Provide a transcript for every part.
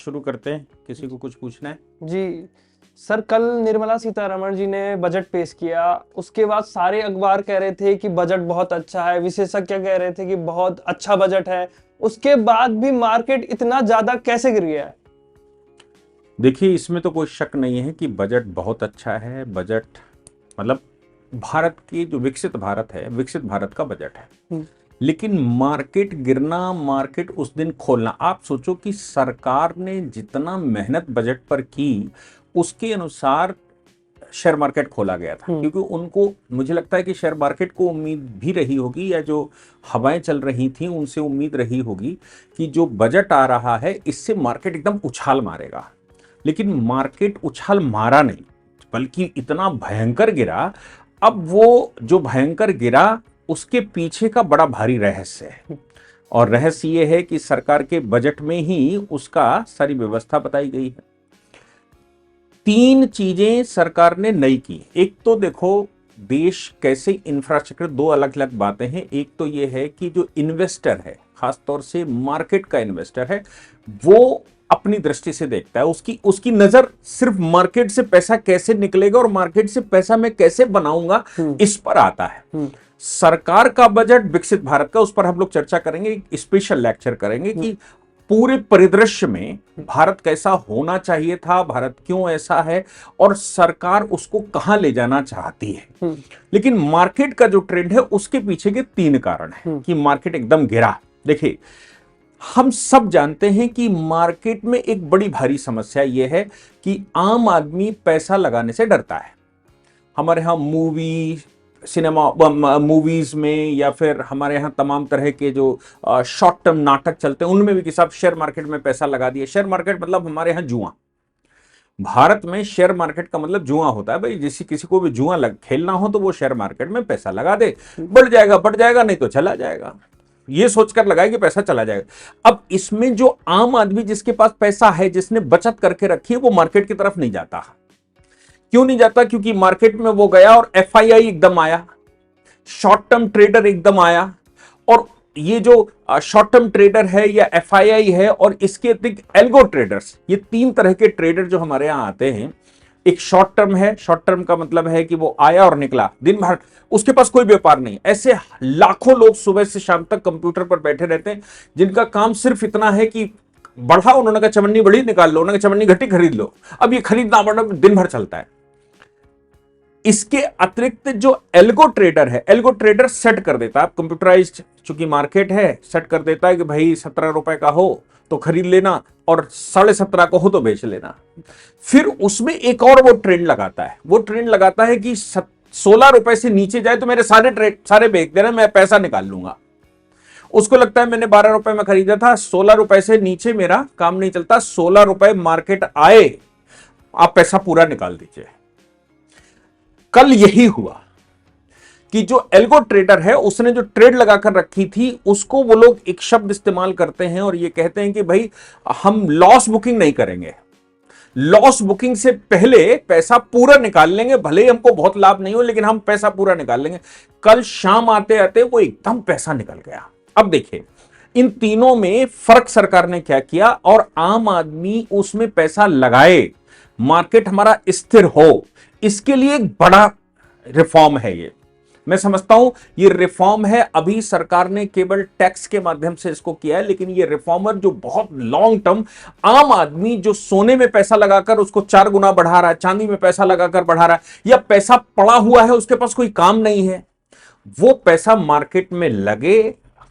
शुरू करते हैं। किसी को कुछ पूछना है? जी सर, कल निर्मला सीतारमण जी ने बजट पेश किया, उसके बाद सारे अखबार कह रहे थे कि बजट बहुत अच्छा है, विशेषज्ञ कह रहे थे कि बहुत अच्छा बजट है। उसके बाद भी मार्केट इतना ज्यादा कैसे गिर गया है? देखिए, इसमें तो कोई शक नहीं है कि बजट बहुत अच्छा है। बजट मतलब भारत की जो विकसित भारत है, विकसित भारत का बजट है। लेकिन मार्केट गिरना, मार्केट उस दिन खोलना, आप सोचो कि सरकार ने जितना मेहनत बजट पर की उसके अनुसार शेयर मार्केट खोला गया था, क्योंकि उनको, मुझे लगता है कि शेयर मार्केट को उम्मीद भी रही होगी, या जो हवाएं चल रही थी उनसे उम्मीद रही होगी कि जो बजट आ रहा है इससे मार्केट एकदम उछाल मारेगा। लेकिन मार्केट उछाल मारा नहीं, बल्कि इतना भयंकर गिरा। अब वो जो भयंकर गिरा उसके पीछे का बड़ा भारी रहस्य है, और रहस्य ये है कि सरकार के बजट में ही उसका सारी व्यवस्था बताई गई है। 3 चीजें सरकार ने नई की। एक तो देखो, देश कैसे इंफ्रास्ट्रक्चर, 2 अलग अलग बातें हैं। एक तो ये है कि जो इन्वेस्टर है, खासतौर से मार्केट का इन्वेस्टर है, वो अपनी दृष्टि से देखता है, उसकी उसकी नजर सिर्फ मार्केट से पैसा कैसे निकलेगा और मार्केट से पैसा मैं कैसे बनाऊंगा, इस पर आता है। सरकार का बजट, विकसित भारत का, उस पर हम लोग चर्चा करेंगे, एक स्पेशल लेक्चर करेंगे कि पूरे परिदृश्य में भारत कैसा होना चाहिए था, भारत क्यों ऐसा है, और सरकार उसको कहां ले जाना चाहती है। लेकिन मार्केट का जो ट्रेंड है उसके पीछे के 3 कारण हैं कि मार्केट एकदम गिरा। देखिए, हम सब जानते हैं कि मार्केट में एक बड़ी भारी समस्या यह है कि आम आदमी पैसा लगाने से डरता है। हमारे यहां मूवीज में, या फिर हमारे यहाँ तमाम तरह के जो शॉर्ट टर्म नाटक चलते हैं उनमें भी कि साहब शेयर मार्केट में पैसा लगा दिए। शेयर मार्केट मतलब हमारे यहाँ जुआ। भारत में शेयर मार्केट का मतलब जुआ होता है। भाई, जिस किसी को भी जुआ खेलना हो तो वो शेयर मार्केट में पैसा लगा दे, बढ़ जाएगा, नहीं तो चला जाएगा, ये सोचकर लगाए कि पैसा चला जाएगा। अब इसमें जो आम आदमी जिसके पास पैसा है, जिसने बचत करके रखी है, वो मार्केट की तरफ नहीं जाता। क्यों नहीं जाता? क्योंकि मार्केट में वो गया और एफआईआई एकदम आया, शॉर्ट टर्म ट्रेडर एकदम आया। और ये जो शॉर्ट टर्म ट्रेडर है या एफआईआई है, और इसके अतिरिक्त एल्गो ट्रेडर्स, ये 3 तरह के ट्रेडर जो हमारे यहां आते हैं। एक शॉर्ट टर्म है, शॉर्ट टर्म का मतलब है कि वो आया और निकला, दिन भर उसके पास कोई व्यापार नहीं। ऐसे लाखों लोग सुबह से शाम तक कंप्यूटर पर बैठे रहते हैं, जिनका काम सिर्फ इतना है कि बढ़ा, उन्होंने कहा चवन्नी बढ़ी निकाल लो, उन्होंने कहा चवन्नी घटी खरीद लो। अब ये खरीदना बढ़ना दिन भर चलता है। इसके अतिरिक्त जो एल्गो ट्रेडर है, एल्गो ट्रेडर सेट कर देता है, कंप्यूटराइज्ड चूंकि मार्केट है, सेट कर देता है कि भाई 17 रुपए का हो तो खरीद लेना, और 17.5 का हो तो बेच लेना। फिर उसमें एक और वो ट्रेंड लगाता है, वो ट्रेंड लगाता है कि 16 रुपए से नीचे जाए तो मेरे सारे बेच देना, मैं पैसा निकाल लूंगा। उसको लगता है मैंने 12 रुपए में खरीदा था, 16 रुपए से नीचे मेरा काम नहीं चलता, 16 रुपए मार्केट आए आप पैसा पूरा निकाल दीजिए। कल यही हुआ कि जो एल्गो ट्रेडर है उसने जो ट्रेड लगाकर रखी थी, उसको वो लोग एक शब्द इस्तेमाल करते हैं और ये कहते हैं कि भाई हम लॉस बुकिंग नहीं करेंगे, लॉस बुकिंग से पहले पैसा पूरा निकाल लेंगे, भले ही हमको बहुत लाभ नहीं हो लेकिन हम पैसा पूरा निकाल लेंगे। कल शाम आते आते वो एकदम पैसा निकल गया। अब देखिए, इन तीनों में फर्क सरकार ने क्या किया, और आम आदमी उसमें पैसा लगाए, मार्केट हमारा स्थिर हो, इसके लिए एक बड़ा रिफॉर्म है ये। मैं समझता हूं ये रिफॉर्म है। अभी सरकार ने केवल टैक्स के माध्यम से इसको किया है, लेकिन ये रिफॉर्मर जो बहुत लॉन्ग टर्म, आम आदमी जो सोने में पैसा लगाकर उसको 4 गुना बढ़ा रहा है, चांदी में पैसा लगाकर बढ़ा रहा है, या पैसा पड़ा हुआ है उसके पास कोई काम नहीं है, वो पैसा मार्केट में लगे,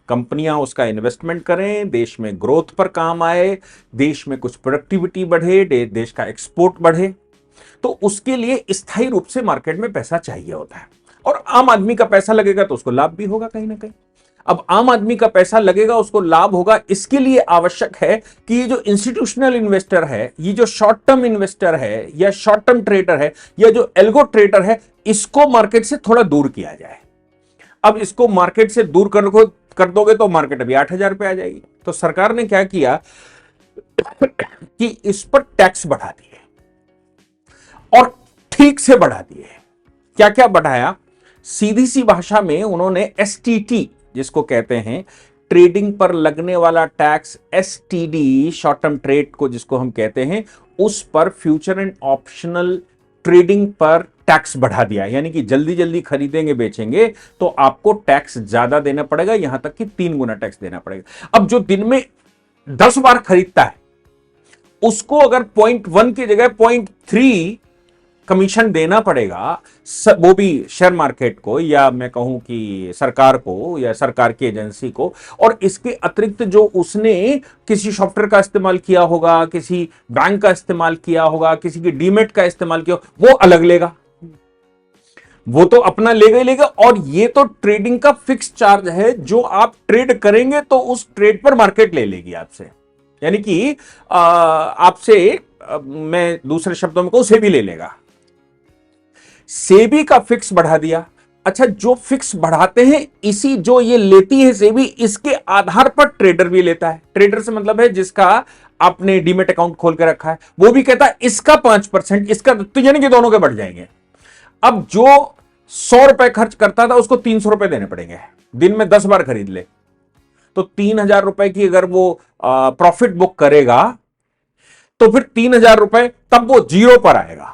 कंपनियां उसका इन्वेस्टमेंट करें, देश में ग्रोथ पर काम आए, देश में कुछ प्रोडक्टिविटी बढ़े, देश का एक्सपोर्ट बढ़े, तो उसके लिए स्थायी रूप से मार्केट में पैसा चाहिए होता है। और आम आदमी का पैसा लगेगा तो उसको लाभ भी होगा कहीं ना कहीं। अब आम आदमी का पैसा लगेगा, उसको लाभ होगा, इसके लिए आवश्यक है कि ये जो इंस्टीट्यूशनल इन्वेस्टर है, ये जो शॉर्ट टर्म इन्वेस्टर है या शॉर्ट टर्म ट्रेडर है या जो एल्गो ट्रेडर है, इसको मार्केट से थोड़ा दूर किया जाए। अब इसको मार्केट से दूर कर दोगे तो मार्केट अभी 8,000 पे आ जाएगी। तो सरकार ने क्या किया कि इस पर टैक्स बढ़ा दिए, और ठीक से बढ़ा दिए। क्या क्या बढ़ाया? सीधी सी भाषा में उन्होंने एसटीटी, जिसको कहते हैं ट्रेडिंग पर लगने वाला tax STD, short term trade को जिसको हम कहते हैं, उस पर फ्यूचर एंड ऑप्शनल ट्रेडिंग पर टैक्स बढ़ा दिया। यानी कि जल्दी जल्दी खरीदेंगे बेचेंगे तो आपको टैक्स ज्यादा देना पड़ेगा, यहां तक कि 3 गुना टैक्स देना पड़ेगा। अब जो दिन में 10 बार खरीदता है उसको अगर 0.1 की जगह 0.3 कमीशन देना पड़ेगा, वो भी शेयर मार्केट को, या मैं कहूं कि सरकार को या सरकार की एजेंसी को, और इसके अतिरिक्त जो उसने किसी सॉफ्टवेयर का इस्तेमाल किया होगा, किसी बैंक का इस्तेमाल किया होगा, किसी की डीमेट का इस्तेमाल किया, वो अलग लेगा, वो तो अपना लेगा ही लेगा। और ये तो ट्रेडिंग का फिक्स चार्ज है, जो आप ट्रेड करेंगे तो उस ट्रेड पर मार्केट ले लेगी आपसे। यानी कि आपसे, मैं दूसरे शब्दों में कहूं, सेबी ले लेगा। सेबी का फिक्स बढ़ा दिया। अच्छा, जो फिक्स बढ़ाते हैं, इसी जो ये लेती है सेबी, इसके आधार पर ट्रेडर भी लेता है। ट्रेडर से मतलब है जिसका आपने डीमेट अकाउंट खोल के रखा है, वो भी कहता है इसका 5%, इसका, तो यानी कि दोनों के बढ़ जाएंगे। अब जो 100 रुपए खर्च करता था उसको 300 रुपए देने पड़ेंगे। दिन में 10 बार खरीद ले तो 3000 रुपए की अगर वो प्रॉफिट बुक करेगा तो फिर 3000 रुपए तब वो जीरो पर आएगा।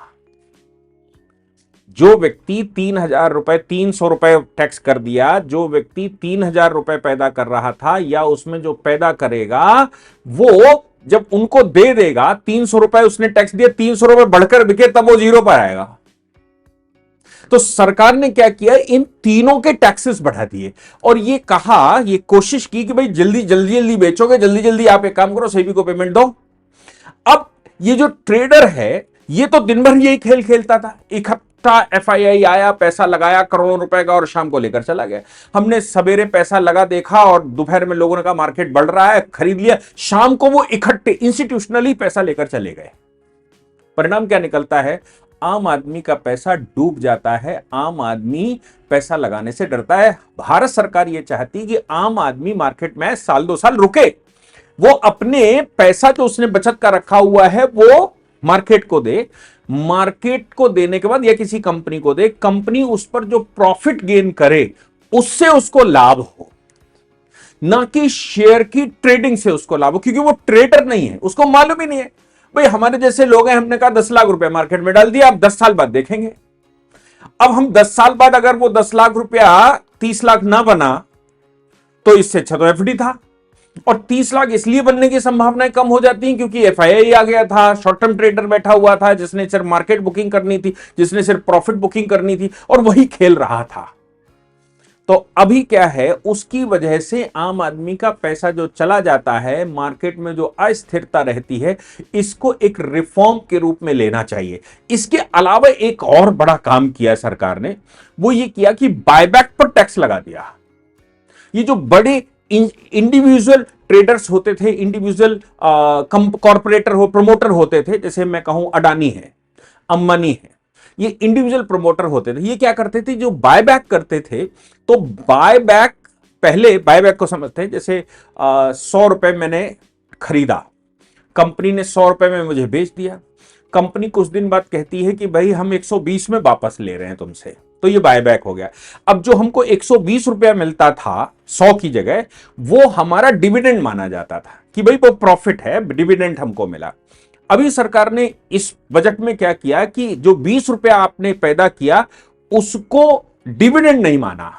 जो व्यक्ति 3000 रुपए, 300 रुपए टैक्स कर दिया, जो व्यक्ति 3000 रुपए पैदा कर रहा था, या उसमें जो पैदा करेगा, वो जब उनको दे देगा, 300 रुपए उसने टैक्स दिया, 300 रुपए बढ़कर बिके, तब वो जीरो पर आएगा। तो सरकार ने क्या किया, इन तीनों के टैक्सेस बढ़ा दिए और ये कहा, ये कोशिश की कि भाई जल्दी जल्दी जल्दी बेचोगे, जल्दी जल्दी आप एक काम करो, सेबी को पेमेंट दो। अब ये जो ट्रेडर है, ये तो दिन भर यही खेल खेलता था। इकट्ठा एफआईआई आया, पैसा लगाया करोड़ों रुपए का और शाम को लेकर चला गया। हमने सवेरे पैसा लगा देखा और दोपहर में लोगों ने कहा मार्केट बढ़ रहा है, खरीद लिया। शाम को वो इकट्ठे इंस्टीट्यूशनली पैसा लेकर चले गए। परिणाम क्या निकलता है, आम आदमी का पैसा डूब जाता है। आम आदमी पैसा लगाने से डरता है। भारत सरकार यह चाहती कि आम आदमी मार्केट में साल 2 साल रुके, वो अपने पैसा जो उसने बचत का रखा हुआ है वो मार्केट को दे, मार्केट को देने के बाद या किसी कंपनी को दे, कंपनी उस पर जो प्रॉफिट गेन करे उससे उसको लाभ हो, ना कि शेयर की ट्रेडिंग से उसको लाभ हो, क्योंकि वो ट्रेडर नहीं है, उसको मालूम ही नहीं है। भाई हमारे जैसे लोग हैं, हमने कहा 10 लाख रुपए मार्केट में डाल दिया, अब 10 साल बाद देखेंगे। अब हम 10 साल बाद अगर वो 10 लाख रुपया 30 लाख ना बना तो इससे अच्छा तो एफडी था। और 30 लाख इसलिए बनने की संभावनाएं कम हो जाती हैं क्योंकि एफआईआई आ गया था, शॉर्ट टर्म ट्रेडर बैठा हुआ था जिसने सिर्फ मार्केट बुकिंग करनी थी, जिसने सिर्फ प्रॉफिट बुकिंग करनी थी और वही खेल रहा था। तो अभी क्या है, उसकी वजह से आम आदमी का पैसा जो चला जाता है, मार्केट में जो अस्थिरता रहती है, इसको एक रिफॉर्म के रूप में लेना चाहिए। इसके अलावा एक और बड़ा काम किया सरकार ने, वो ये किया कि बायबैक पर टैक्स लगा दिया। ये जो बड़े इंडिविजुअल ट्रेडर्स होते थे, इंडिविजुअल कॉर्पोरेटर हो, प्रमोटर होते थे, जैसे मैं कहूं अडानी है, अंबानी है, ये इंडिविजुअल प्रमोटर होते थे। ये क्या करते थे, जो बायबैक करते थे, तो बायबैक, पहले बायबैक को समझते हैं, जैसे 100 रुपए मैंने खरीदा, कंपनी ने 100 रुपए में मुझे बेच दिया, कंपनी कुछ दिन बाद कहती है कि भाई हम 120 में वापस ले रहे हैं तुमसे, तो ये बायबैक हो गया। अब जो हमको 120 रुपया मिलता था 100 की जगह, वो हमारा डिविडेंड माना जाता था कि भाई वो प्रॉफिट है, डिविडेंड हमको मिला। अभी सरकार ने इस बजट में क्या किया कि जो 20 रुपया आपने पैदा किया उसको डिविडेंड नहीं माना,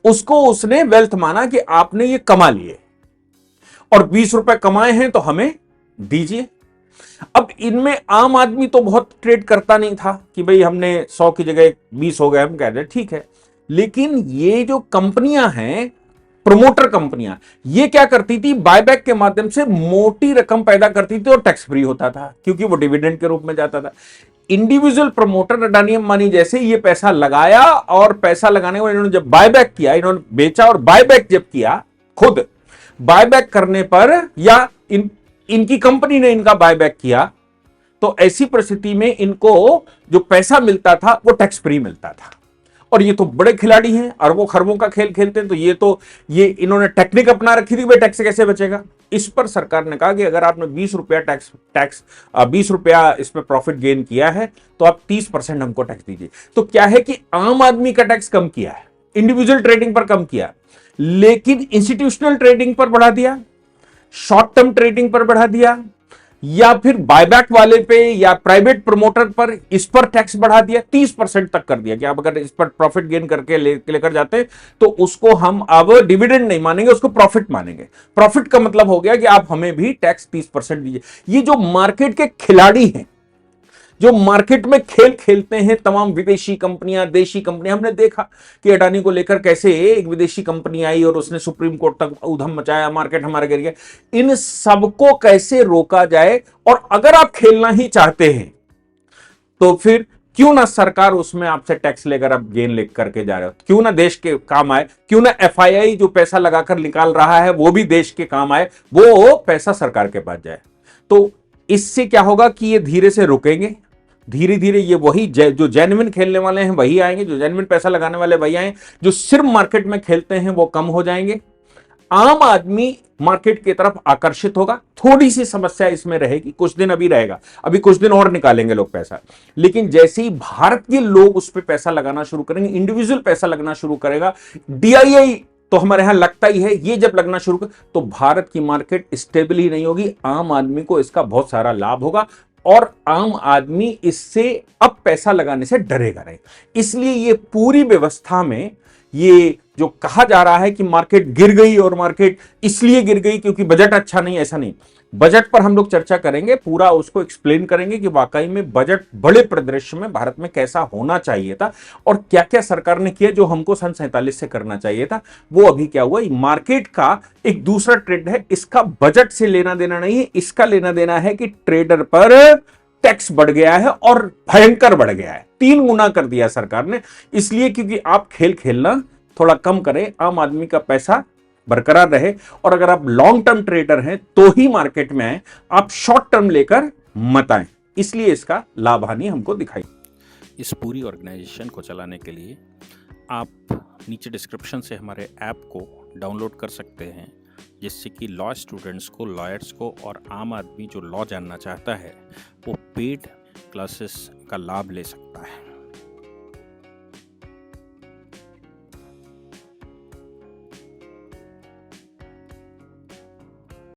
उसको उसने वेल्थ माना कि आपने ये कमा लिए और 20 रुपए कमाए हैं तो हमें दीजिए। अब इनमें आम आदमी तो बहुत ट्रेड करता नहीं था कि भाई हमने 100 की जगह 20 हो गए, हम कह रहे ठीक है। लेकिन ये जो कंपनियां हैं, प्रमोटर कंपनियां, ये क्या करती थी, बायबैक के माध्यम से मोटी रकम पैदा करती थी और टैक्स फ्री होता था क्योंकि वो डिविडेंड के रूप में जाता था। इंडिविजुअल प्रमोटर अडानी अंबानी जैसे ये पैसा लगाया और पैसा लगाने के बाद इन्होंने जब बायबैक किया, इन्होंने बेचा और बायबैक जब किया, खुद बायबैक करने पर या इनकी कंपनी ने इनका बायबैक किया, तो ऐसी परिस्थिति में इनको जो पैसा मिलता था वो टैक्स फ्री मिलता था। और ये तो बड़े खिलाड़ी हैं, अरबों खरबों का खेल खेलते हैं, तो ये इन्होंने टेक्निक अपना रखी थी, भाई टैक्स से कैसे बचेगा। इस पर सरकार ने कहा कि अगर आपने 20 रुपया 20 रुपया इसमें प्रॉफिट गेन किया है तो आप 30% हमको टैक्स दीजिए। तो क्या है कि आम आदमी का टैक्स कम किया है, इंडिविजुअल ट्रेडिंग पर कम किया, लेकिन इंस्टीट्यूशनल ट्रेडिंग पर बढ़ा दिया, शॉर्ट टर्म ट्रेडिंग पर बढ़ा दिया, या फिर बायबैक वाले पे या प्राइवेट प्रमोटर पर इस पर टैक्स बढ़ा दिया, 30% तक कर दिया कि आप अगर इस पर प्रॉफिट गेन करके लेकर जाते तो उसको हम अब डिविडेंड नहीं मानेंगे, उसको प्रॉफिट मानेंगे। प्रॉफिट का मतलब हो गया कि आप हमें भी टैक्स 30% दीजिए। ये जो मार्केट के खिलाड़ी हैं, जो मार्केट में खेल खेलते हैं, तमाम विदेशी कंपनियां, देशी कंपनियां, हमने देखा कि अडानी को लेकर कैसे एक विदेशी कंपनी आई और उसने सुप्रीम कोर्ट तक उधम मचाया, मार्केट हमारा गिर गया। इन सबको कैसे रोका जाए, और अगर आप खेलना ही चाहते हैं तो फिर क्यों ना सरकार उसमें आपसे टैक्स लेकर आप गेन लेकर के जा रहे हो, क्यों ना देश के काम आए, क्यों ना एफआईआई जो पैसा लगाकर निकाल रहा है वो भी देश के काम आए, वो पैसा सरकार के पास जाए। तो इससे क्या होगा कि ये धीरे से रुकेंगे, धीरे धीरे ये वही जो जेन्युइन खेलने वाले हैं वही आएंगे, जो जेन्युइन पैसा लगाने वाले वही आएंगे, जो सिर्फ मार्केट में खेलते हैं वो कम हो जाएंगे। आम आदमी मार्केट की तरफ आकर्षित होगा। थोड़ी सी समस्या इसमें रहेगी, कुछ दिन अभी रहेगा, अभी कुछ दिन और निकालेंगे लोग पैसा, लेकिन जैसे ही भारत के लोग उस पर पैसा लगाना शुरू करेंगे, इंडिविजुअल पैसा लगना शुरू करेगा, डीआईआई तो हमारे यहां लगता ही है, ये जब लगना शुरू कर तो भारत की मार्केट स्टेबल ही नहीं होगी, आम आदमी को इसका बहुत सारा लाभ होगा और आम आदमी इससे अब पैसा लगाने से डरेगा नहीं। इसलिए ये पूरी व्यवस्था में ये जो कहा जा रहा है कि मार्केट गिर गई और मार्केट इसलिए गिर गई क्योंकि बजट अच्छा नहीं, ऐसा नहीं। बजट पर हम लोग चर्चा करेंगे, पूरा उसको एक्सप्लेन करेंगे कि वाकई में बजट बड़े परिदृश्य में भारत में कैसा होना चाहिए था और क्या क्या सरकार ने किया जो हमको सन 47 से करना चाहिए था, वो अभी क्या हुआ। मार्केट का एक दूसरा ट्रेंड है, इसका बजट से लेना देना नहीं है, इसका लेना देना है कि ट्रेडर पर टैक्स बढ़ गया है और भयंकर बढ़ गया है, 3 गुना कर दिया सरकार ने। इसलिए क्योंकि आप खेल खेलना थोड़ा कम करें, आम आदमी का पैसा बरकरार रहे, और अगर आप लॉन्ग टर्म ट्रेडर हैं तो ही मार्केट में आए, आप शॉर्ट टर्म लेकर मत आए। इसलिए इसका लाभ हानि हमको दिखाई। इस पूरी ऑर्गेनाइजेशन को चलाने के लिए आप नीचे डिस्क्रिप्शन से हमारे ऐप को डाउनलोड कर सकते हैं, जिससे कि लॉ स्टूडेंट्स को, लॉयर्स को और आम आदमी जो लॉ जानना चाहता है वो पेड क्लासेस का लाभ ले सकता है।